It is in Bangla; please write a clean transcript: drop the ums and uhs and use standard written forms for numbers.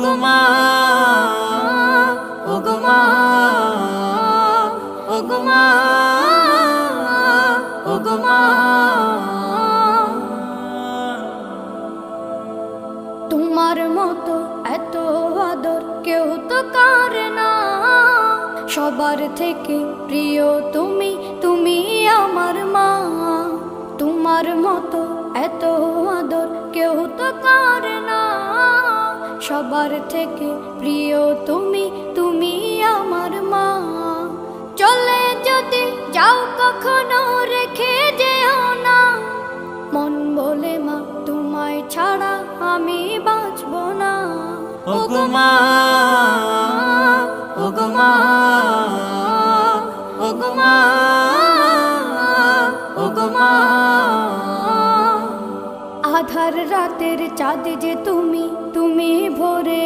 ওগো মা, ওগো মা, ওগো মা, ওগো মা। তোমার মতো এত আদর কেউ তো করে না, সবার থেকে প্রিয় তুমি, তুমি আমার মা। তোমার মতো এত আদর কেউ তো করে না, সবার থেকে প্রিয় তুমি, তুমি আমার মা। চলে যদি যাও কখনো রেখে যেও না, মন বলে মা তোমায় ছাড়া আমি বাঁচব না। ওগো মা, ওগো মা, ওগো মা, ওগো মা। আধার রাতের চাঁদ যে তুমি, তুমি ভোরে